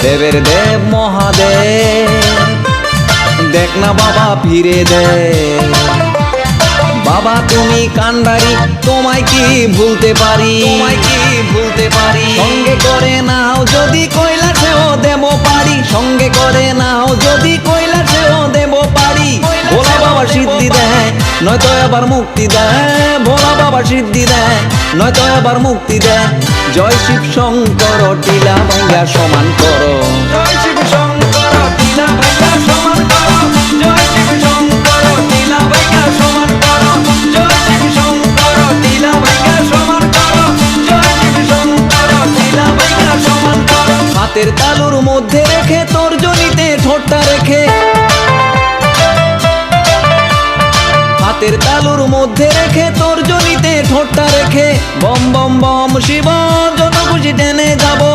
দেবের দেব মহাদেব, দেখ না বাবা ফিরে দে। বাবা তুমি কান্ডারি, তোমায় কি ভুলতে পারি, তোমায় কি ভুলতে পারি। সঙ্গে করে নাও যদি কৈলাসেও দেব পারি, সঙ্গে করে নাও যদি কৈলাসেও দেব পারি। ভোলা বাবা সিদ্ধি দেয় নয়তো আবার মুক্তি দেয়, ভোলা বাবা সিদ্ধি দেয় নয়তো আবার মুক্তি দেয়। জয় শিব শঙ্কর টিলা ভাঙ্গা সমান করো, জয় শিব শঙ্কর টিলা ভাঙ্গা সমান করো, জয় শিব শঙ্কর টিলা ভাঙ্গা সমান করো, জয় শিব শঙ্কর টিলা ভাঙ্গা সমান করো, জয় শিব শঙ্কর টিলা ভাঙ্গা সমান করো। হাতের তালুর মধ্যে রেখে তর্জনীতে ঠোঁটটা রেখে, হাতের তালুর মধ্যে রেখে তর্জনীতে ঠোঁটটা রেখে, বম বম বম শিব যত খুশি টেনে যাবো।